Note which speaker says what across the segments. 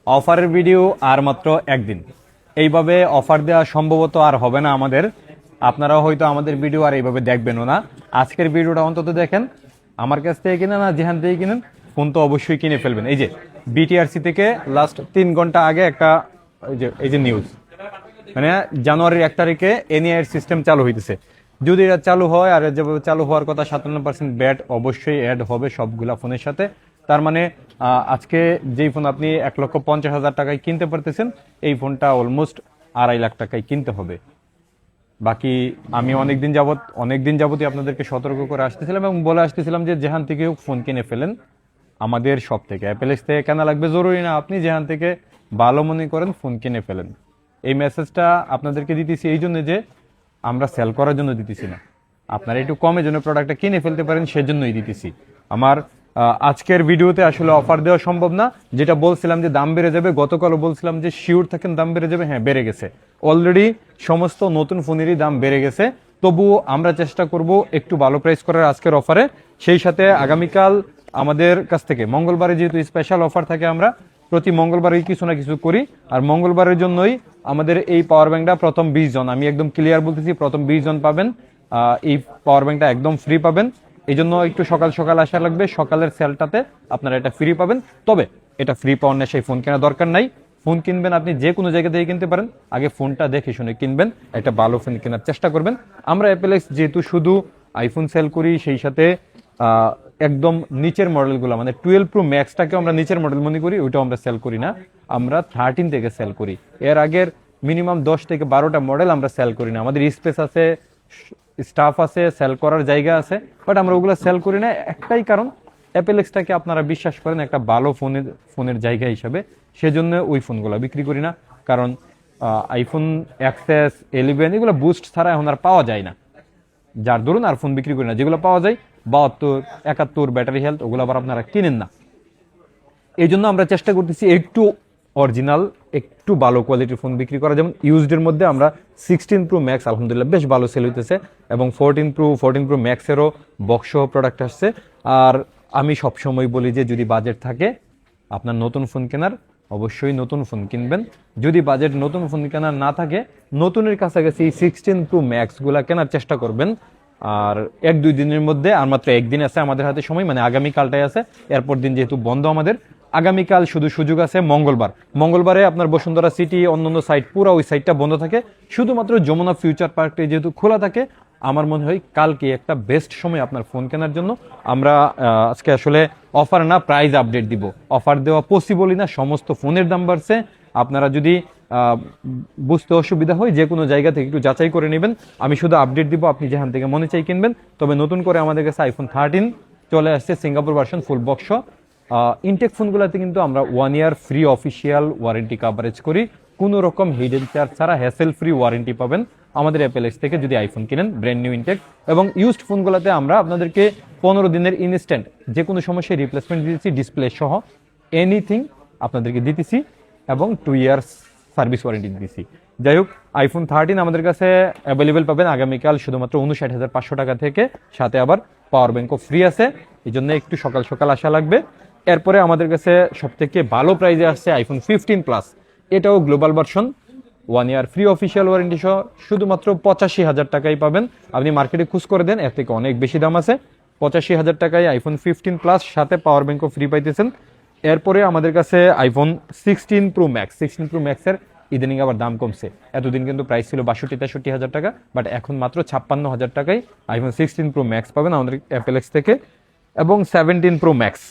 Speaker 1: অফারের ভিডিও আর মাত্র একদিন। এইভাবে অফার দেওয়া সম্ভবত আর হবে না আমাদের। আপনারাও হয়তো আমাদের ভিডিও আর এইভাবে দেখবেনও না। আজকের ভিডিওটা অন্তত দেখেন, আমার কাছ থেকে কিনেন না যেখান থেকে কিনেন, ফোন তো অবশ্যই কিনে ফেলবেন। এই যে বিটিআরসি থেকে লাস্ট 3 ঘন্টা আগে একটা এই যে নিউজ, মানে জানুয়ারির 1 তারিখে এনআইআর সিস্টেম চালু হইতেছে। যদি এটা চালু হয়, আর যেভাবে চালু হওয়ার কথা 57% ব্যাট অবশ্যই অ্যাড হবে সবগুলা ফোনের সাথে। তার মানে আজকে যেই ফোন আপনি 1,50,000 টাকায় কিনতে পারতেছেন, এই ফোনটা অলমোস্ট 2.5 লাখ টাকায় কিনতে হবে। বাকি আমি অনেকদিন যাবতই আপনাদেরকে সতর্ক করে আসতেছিলাম এবং বলে আসতেছিলাম যে যেখান থেকে হোক ফোন কিনে ফেলেন আমাদের শপ থেকে। অ্যাপেলেক্স থেকে কেনা লাগবে জরুরি না, আপনি যেখান থেকে ভালো মনে করেন ফোন কিনে ফেলেন। এই মেসেজটা আপনাদেরকে দিতেছি এই জন্য যে আমরা সেল করার জন্য দিতেছি না, আপনারা একটু কমে জন্য প্রোডাক্টটা কিনে ফেলতে পারেন সেজন্যই দিতেছি। আমার আজকের ভিডিওতে আসলে অফার দেওয়া সম্ভব না। যেটা বলছিলাম যে দাম বেড়ে যাবে, গতকালও বলছিলাম যে শিওর থাকেন দাম বেড়ে যাবে, হ্যাঁ বেড়ে গেছে অলরেডি। সমস্ত নতুন ফোনেরই দাম বেড়ে গেছে। তবুও আমরা চেষ্টা করব একটু ভালো প্রাইস করার আজকের অফারে। সেই সাথে আগামীকাল আমাদের কাছ থেকে মঙ্গলবারে যেহেতু স্পেশাল অফার থাকে, আমরা প্রতি মঙ্গলবারে কিছু না কিছু করি। আর মঙ্গলবারের জন্যই আমাদের এই পাওয়ার ব্যাংকটা প্রথম 20 জন, আমি একদম ক্লিয়ার বলতেছি, প্রথম 20 জন পাবেন এই পাওয়ার ব্যাংকটা একদম ফ্রি পাবেন। এই জন্য একটু সকাল সকাল আসা লাগবে, সকালের সেলটাতে আপনারা এটা ফ্রি পাবেন। তবে এটা ফ্রি পাওয়ার নেই, সেই ফোন কেনার দরকার নাই। ফোন কিনবেন আপনি যে কোনো জায়গা থেকে কিনতে পারেন, আগে ফোনটা দেখে শুনে কিনবেন, একটা ভালো ফোন কেনার চেষ্টা করবেন। আমরা অ্যাপেলেক্স যেহেতু শুধু আইফোন সেল করি, সেই সাথে একদম নিচের মডেলগুলো মানে 12 প্রো ম্যাক্সটাকে আমরা নিচের মডেল মনে করি, ওইটাও আমরা সেল করি না। আমরা 13 থেকে সেল করি। এর আগের মিনিমাম 10 থেকে 12টা মডেল আমরা সেল করি না। আমাদের স্পেস আছে, স্টাফ আছে, সেল করার জায়গা আছে, বাট আমরা ওগুলো সেল করি না। একটাই কারণ, অ্যাপেলেক্সটাকে আপনারা বিশ্বাস করেন একটা ভালো ফোনের জায়গা হিসাবে, সেজন্য ওই ফোনগুলো বিক্রি করি না। কারণ আইফোন এক্সএস 11 এগুলো বুস্ট ছাড়া এখন আর পাওয়া যায় না, যার দরুন আর ফোন বিক্রি করি না। যেগুলো পাওয়া যায় 72, 71 ব্যাটারি হেলথ, ওগুলো আবার আপনারা কিনেন না। এই জন্য আমরা চেষ্টা করতেছি একটু অরিজিনাল, একটু ভালো কোয়ালিটির ফোন বিক্রি করা। যেমন ইউজডের মধ্যে আমরা 16 প্রো ম্যাক্স আলহামদুলিল্লাহ বেশ ভালো সেল হইতেছে, এবং 14 প্রো ম্যাক্সেরও বক্স প্রোডাক্ট আসছে। আর আমি সবসময় বলি যে যদি বাজেট থাকে আপনার নতুন ফোন কেনার, অবশ্যই নতুন ফোন কিনবেন। যদি বাজেট নতুন ফোন কেনার না থাকে, নতুনের কাছাকাছি 16 প্রো ম্যাক্সগুলা কেনার চেষ্টা করবেন। আর 1-2 দিনের মধ্যে, আর মাত্র একদিন আছে আমাদের হাতে সময়, মানে আগামীকালটাই আছে, এরপর দিন যেহেতু বন্ধ আমাদের। আগামীকাল শুধু সুযোগ আছে মঙ্গলবারে আপনার বসুন্ধরা সিটি, অন্যান্য সাইট পুরো ওই সাইটটা বন্ধ থাকে। শুধুমাত্র যমুনা ফিউচার পার্কটা যেহেতু খোলা থাকে, আমার মনে হয় কালকে একটা বেস্ট সময় আপনার ফোন কেনার জন্য। আমরা আজকে আসলে অফার না, প্রাইস আপডেট দিব। অফার দেওয়া পসিবলই না, সমস্ত ফোনের দাম বাড়ছে। আপনারা যদি বুঝতে অসুবিধা হয়, যে কোনো জায়গা থেকে একটু যাচাই করে নেবেন। আমি শুধু আপডেট দিব, আপনি যেখান থেকে মনে চাই কিনবেন। তবে নতুন করে আমাদের কাছে আইফোন 13 চলে আসছে, Singapore version, full box. Intact ফোনগুলোতে কিন্তু আমরা 1 year free official warranty coverage করি। কোনো রকম হিডেন চার্জ ছাড়া হ্যাসেল ফ্রি ওয়ারেন্টি পাবেন আমাদের অ্যাপেলেক্স থেকে যদি আইফোন কিনেন ব্র্যান্ড নিউ ইনটেক। এবং ইউজড ফোনগুলোতে আমরা আপনাদেরকে 15 দিনের ইনস্ট্যান্ট যে কোনো সমস্যায় রিপ্লেসমেন্ট দিতেছি, ডিসপ্লে সহ এনিথিং আপনাদেরকে দিতেছি, এবং 2 ইয়ার্স সার্ভিস ওয়ারেন্টি দিতেছি। যাই হোক, আইফোন 13 আমাদের কাছে অ্যাভেলেবেল পাবেন আগামীকাল শুধুমাত্র 59,500 টাকা থেকে, সাথে আবার পাওয়ার ব্যাংকও ফ্রি আছে। এই জন্য একটু সকাল সকাল আসা লাগবে। এরপরে আমাদের কাছে সবথেকে ভালো প্রাইজে আসছে আইফোন 15 প্লাস। এটাও global version, 1 year free official warranty সহ, শুধুমাত্র 85,000 টাকায় পাবেন। আপনি মার্কেটে খুঁজ করে দেন, এর থেকে অনেক বেশি দাম আছে। 85,000 টাকায় আইফোন 15 প্লাস, সাথে পাওয়ার ব্যাংকও ফ্রি পাইতেছেন। এরপরে আমাদের কাছে আইফোন 16 প্রো ম্যাক্সের ইদানিং আবার দাম কমছে। এতদিন কিন্তু প্রাইস ছিল 62-63,000 টাকা, বাট এখন মাত্র 56,000 টাকায় আইফোন 16 প্রো ম্যাক্স পাবেন আমাদের অ্যাপেলেক্স থেকে। এবং 17 প্রো ম্যাক্স,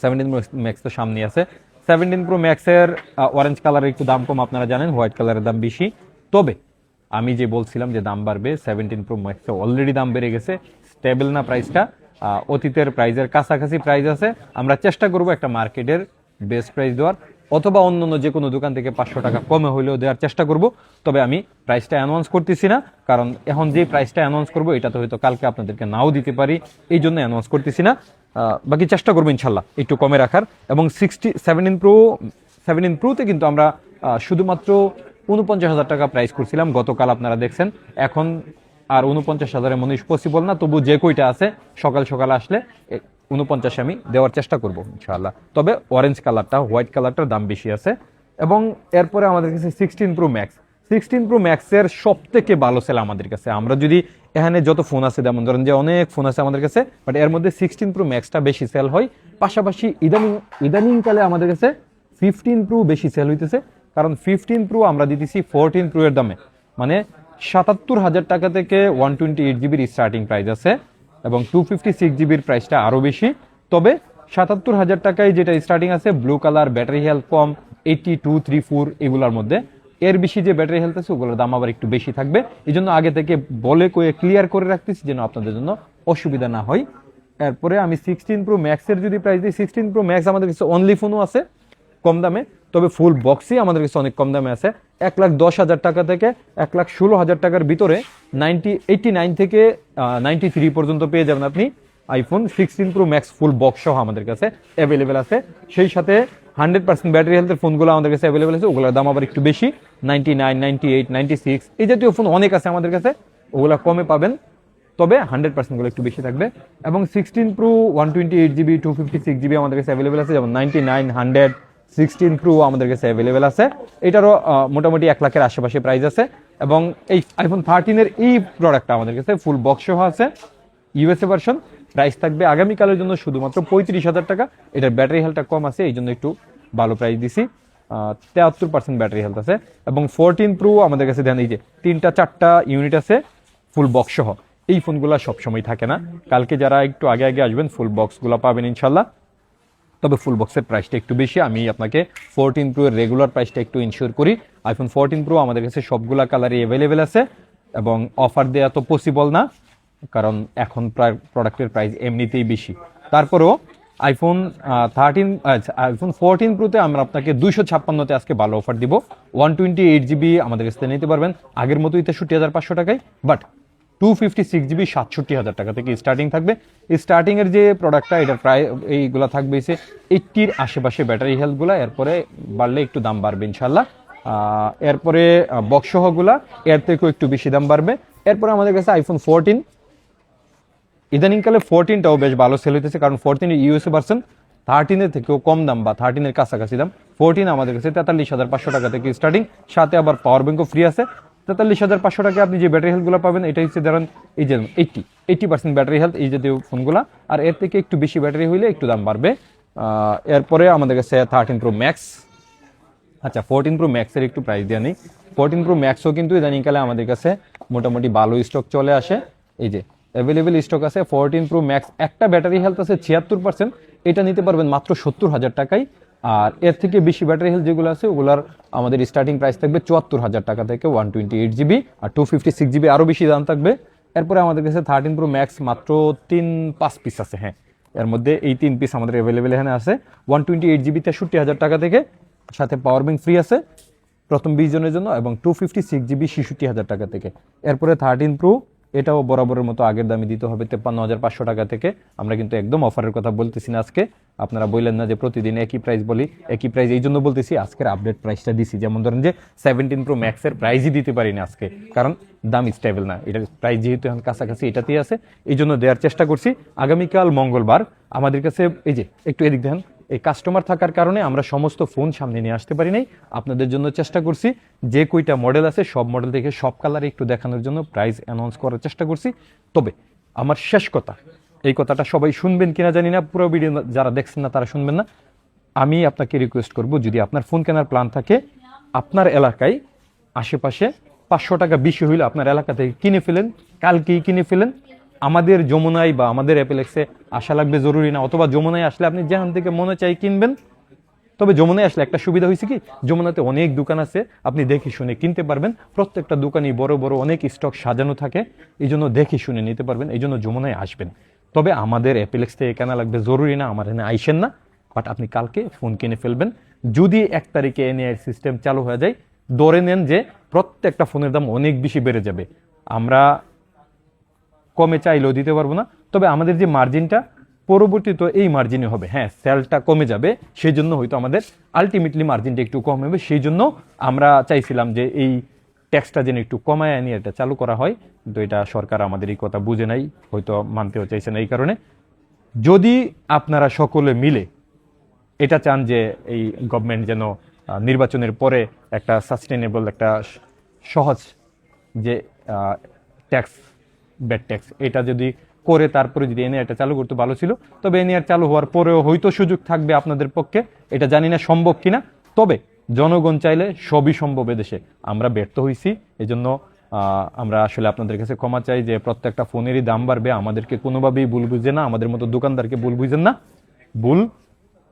Speaker 1: 17 প্রো ম্যাক্স তো সামনে আছে। 17 প্রো ম্যাক্সের অরেঞ্জ কালারের একটু দাম কম, আপনারা জানেন, হোয়াইট কালারের দাম বেশি। তবে আমি যে বলছিলাম যে দাম বাড়বে, 17 প্রো ম্যাক্সে অলরেডি দাম বেড়ে গেছে, স্টেবল না প্রাইসটা, অতীতের প্রাইজের কাছাকাছি প্রাইস আছে। আমরা চেষ্টা করব একটা মার্কেটের বেস্ট প্রাইস দেওয়ার, অথবা অন্য যে কোনো দোকান থেকে 500 টাকা কমে হইলেও দেওয়ার চেষ্টা করব। তবে আমি প্রাইসটা অ্যানাউন্স করতেছি না, কারণ এখন যে প্রাইসটা অ্যানাউন্স করবো এটা তো হয়তো কালকে আপনাদেরকে নাও দিতে পারি, এই জন্য অ্যানাউন্স করতেছি না। বাকি চেষ্টা করবো ইনশাল্লাহ একটু কমে রাখার। এবং 17 প্রোতে কিন্তু আমরা শুধুমাত্র 49,000 টাকা প্রাইস করছিলাম গতকাল, আপনারা দেখছেন। এখন আর 49,000-এর মনে পসিবল না, তবু যে কইটা আছে সকাল সকাল আসলে 49 আমি দেওয়ার চেষ্টা করব ইনশাআল্লাহ। তবে অরেঞ্জ কালারটা, হোয়াইট কালারটার দাম বেশি আছে। এবং এরপরে আমাদের কাছে 16 প্রো ম্যাক্স, 16 প্রো ম্যাক্সের সব থেকে ভালো সেল আমাদের কাছে। আমরা যদি এখানে যত ফোন আছে, যেমন ধরেন যে অনেক ফোন আছে আমাদের কাছে, বাট এর মধ্যে 16 প্রো ম্যাক্সটা বেশি সেল হয়। পাশাপাশি ইদানিংকালে আমাদের কাছে 15 প্রো বেশি সেল হইতেছে, কারণ 15 প্রো আমরা দিতেছি 14 প্রো এর দামে। মানে 77,000 টাকা থেকে 128 জিবির স্টার্টিং প্রাইস আছে, এবং 256 জিবির প্রাইসটা আরও বেশি। তবে 77,000 টাকায় যেটা স্টার্টিং আছে, ব্লু কালার, ব্যাটারি হেলথ কম, 8234 এগুলোর মধ্যে। এর বেশি যে ব্যাটারি হেলথ আছে ওগুলোর দাম আবার একটু বেশি থাকবে। এই জন্য আগে থেকে বলে কয়ে ক্লিয়ার করে রাখতেছি যেন আপনাদের জন্য অসুবিধা না হয়। এরপরে আমি 16 প্রো ম্যাক্সের যদি প্রাইস দিই, 16 প্রো ম্যাক্স আমাদের কাছে অনলি ফোনও আছে কম দামে, তবে ফুল বক্সই আমাদের কাছে অনেক কম দামে আছে। 1,10,000 টাকা থেকে 1,16,000 টাকার ভিতরে 89 থেকে 93 পর্যন্ত পেয়ে যাবেন আপনি iPhone 16 pro max full box সহ আমাদের কাছে অ্যাভেলেবেল আছে। সেই সাথে 100% ব্যাটারি হেলথের ফোনগুলো আমাদের কাছে অ্যাভেলেবেল আছে, ওগুলোর দাম আবার একটু বেশি, 99, 98, 96 এই জাতীয় ফোন অনেক আছে আমাদের কাছে, ওগুলো কমে পাবেন। তবে 100% গুলো একটু বেশি থাকবে। এবং 16 প্রো 128 জিবি 256 জিবি আমাদের কাছে অ্যাভেলেবেল আছে, যেমন 99, 100, 16 প্রো আমাদের কাছে অ্যাভেলেবেল আছে। এটারও মোটামুটি 1 লাখের আশেপাশে প্রাইস আছে। এবং এই আইফোন 13-এর এই প্রোডাক্টটা আমাদের কাছে ফুল বক্স সহ আছে, ইউএসএ ভার্সন। প্রাইস থাকবে আগামীকালের জন্য শুধুমাত্র 35,000 টাকা। এটার ব্যাটারি হেলথটা কম আছে, এই জন্য একটু ভালো প্রাইস দিছি। 73% ব্যাটারি হেলথ আছে। এবং 14 প্রো আমাদের কাছে দেন, এই যে 3-4টা ইউনিট আছে ফুল বক্স সহ। এই ফোনগুলো সবসময় থাকে না, কালকে যারা একটু আগে আগে আসবেন ফুল বক্সগুলো পাবেন ইনশাল্লাহ। তবে ফুল বক্সের প্রাইসটা একটু বেশি। আমি আপনাকে 14 প্রো এর রেগুলার প্রাইসটা একটু ইনশিওর করি। আইফোন 14 প্রো আমাদের কাছে সবগুলা কালারই অ্যাভেলেবেল আছে, এবং অফার দেওয়া তো পসিবল না, কারণ এখন প্রায় প্রোডাক্টের প্রাইস এমনিতেই বেশি। তারপরেও আইফোন 14 প্রোতে আমরা আপনাকে 256তে আজকে ভালো অফার দিব। 128 জিবি আমাদের কাছে নিতে পারবেন আগের মতোই 63,500 টাকায়, বাট 256 জিবি 67,000 টাকা থেকে স্টার্টিং থাকবে। স্টার্টিং এর যে প্রোডাক্টটা, এটার প্রায় এইগুলা থাকবে 80-র আশেপাশে ব্যাটারি হেলথগুলা, এরপরে বাড়লে একটু দাম বাড়বে ইনশাল্লাহ। এরপরে বক্সসহগুলা এর থেকেও একটু বেশি দাম বাড়বে। এরপরে আমাদের কাছে আইফোন 14, ইদানিংকালে 14টাও বেশ ভালো সেল হইতেছে, কারণ 14 ইউএসএ ভার্সন 13-এর থেকেও কম দাম বা 13-এর কাছাকাছি দাম। 14 আমাদের কাছে 43,500 টাকা থেকে স্টার্টিং, সাথে আবার পাওয়ার ব্যাঙ্কও ফ্রি আছে। 43,500 টাকা আপনি যে ব্যাটারি হেলথগুলো পাবেন, এটা হচ্ছে ধরেন এই যে 80% ব্যাটারি হেলথ এই জাতীয় ফোনগুলা, আর এর থেকে একটু বেশি ব্যাটারি হইলে একটু দাম বাড়বে। এরপরে আমাদের কাছে 13 প্রো ম্যাক্স। আচ্ছা, 14 প্রো ম্যাক্সের একটু প্রাইস দেওয়া নেই। 14 প্রো ম্যাক্সও কিন্তু ইদানিংকালে আমাদের কাছে মোটামুটি ভালো স্টক চলে আসে, এই যে অ্যাভেলেবেল স্টক আছে। 14 প্রো ম্যাক্স একটা ব্যাটারি হেলথ আছে 76%, এটা নিতে পারবেন মাত্র 70,000 টাকায়। আর এর থেকে বেশি ব্যাটারি হেলথ যেগুলো আছে ওগুলোর আমাদের স্টার্টিং প্রাইস থাকবে 74,000 টাকা থেকে 128 জিবি, আর 256 জিবি আরও বেশি দাম থাকবে। এরপরে আমাদের কাছে 13 প্রো ম্যাক্স মাত্র 3-5 পিস আছে, হ্যাঁ এর মধ্যে এই 3 পিস আমাদের অ্যাভেলেবেল এখানে আছে। 128 জিবি 63,000 টাকা থেকে, সাথে পাওয়ার ব্যাঙ্ক ফ্রি আছে প্রথম 20 জনের জন্য, এবং 256 জিবি 66,000 টাকা থেকে। এরপরে 13 প্রো, এটাও বরাবরের মতো আগের দামে দিতে হবে 53,500 টাকা থেকে। আমরা কিন্তু একদম অফারের কথা বলতেছি না আজকে, আপনারা বললেন না যে প্রতিদিন একই প্রাইস বলি। একই প্রাইস এই জন্য বলতেছি, আজকের আপডেট প্রাইসটা দিছি। যেমন ধরেন যে 17 প্রো ম্যাক্সের প্রাইসই দিতে পারি না আজকে, কারণ দাম স্টেবল না, এটার প্রাইস যেহেতু এখন কাছাকাছি এটাতেই আছে, এই জন্য দেওয়ার চেষ্টা করছি। আগামীকাল মঙ্গলবার আমাদের কাছে, এই যে একটু এদিক দেখেন, এই কাস্টমার থাকার কারণে আমরা সমস্ত ফোন সামনে নিয়ে আসতে পারি নাই। আপনাদের জন্য চেষ্টা করছি যে কয়টা মডেল আছে সব মডেল থেকে সব কালারে একটু দেখানোর জন্য প্রাইস অ্যানাউন্স করার চেষ্টা করছি। তবে আমার শেষ কথা, এই কথাটা সবাই শুনবেন কিনা জানি না, পুরো ভিডিও যারা দেখছেন না তারা শুনবেন না। আমি আপনাকে রিকোয়েস্ট করব, যদি আপনার ফোন কেনার প্ল্যান থাকে, আপনার এলাকায় আশেপাশে 500 টাকা বেশি হইলে আপনার এলাকা থেকে কিনে ফেলেন, কালকেই কিনে ফেলেন। আমাদের যমুনায় বা আমাদের অ্যাপেলেক্সে আসা লাগবে জরুরি না, অথবা যমুনায় আসলে আপনি যেখান থেকে মনে চাই কিনবেন। তবে যমুনায় আসলে একটা সুবিধা হয়েছে কি, যমুনাতে অনেক দোকান আছে, আপনি দেখে শুনে কিনতে পারবেন। প্রত্যেকটা দোকানই বড় বড় অনেক স্টক সাজানো থাকে, এই জন্য দেখে শুনে নিতে পারবেন, এই জন্য যমুনায় আসবেন। তবে আমাদের অ্যাপেলেক্স থেকে কেনা লাগবে জরুরি না, আমার এখানে আইসেন না, বাট আপনি কালকে ফোন কিনে ফেলবেন। যদি 1 তারিখে এনআইআর সিস্টেম চালু হয়ে যায়, ধরে নেন যে প্রত্যেকটা ফোনের দাম অনেক বেশি বেড়ে যাবে, আমরা কমে চাইলেও দিতে পারবো না। তবে আমাদের যে মার্জিনটা পরবর্তীতে এই মার্জিনে হবে, হ্যাঁ সেলটা কমে যাবে, সেই জন্য হয়তো আমাদের আলটিমেটলি মার্জিনটা একটু কম হবে। সেই জন্য আমরা চাইছিলাম যে এই ট্যাক্সটা যেন একটু কমায় নিয়ে এটা চালু করা হয়, কিন্তু এটা সরকার আমাদের এই কথা বুঝে নাই, হয়তো মানতেও চাইছে না। এই কারণে যদি আপনারা সকলে মিলে এটা চান যে এই গভর্নমেন্ট যেন নির্বাচনের পরে একটা সাস্টেনেবল একটা সহজ যে ট্যাক্স ব্যাড ট্যাক্স এটা যদি করে তারপরে যদি এনএআর এটা চালু করতে ভালো ছিল, তবে এনএআর চালু হওয়ার পরেও হয়তো সুযোগ থাকবে আপনাদের পক্ষে, এটা জানি না সম্ভব কিনা। তবে জনগণ চাইলে সবই সম্ভব। এদেশে আমরা ব্যর্থ হয়েছি, এজন্য আমরা আসলে আপনাদের কাছে ক্ষমা চাই যে প্রত্যেকটা ফোনেরই দাম বাড়বে, আমাদেরকে কোনোভাবেই ভুল বুঝে না, আমাদের মতো দোকানদারকে ভুল বুঝেন না। ভুল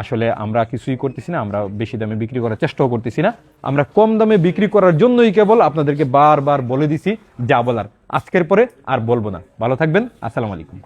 Speaker 1: আসলে আমরা কিছুই করতেছি না, আমরা বেশি দামে বিক্রি করার চেষ্টাও করতেছি না, আমরা কম দামে বিক্রি করার জন্যই কেবল আপনাদেরকে বারবার বলে দিছি যা বলার, আজকের পরে আর বলবো না। ভালো থাকবেন, আসসালামু আলাইকুম।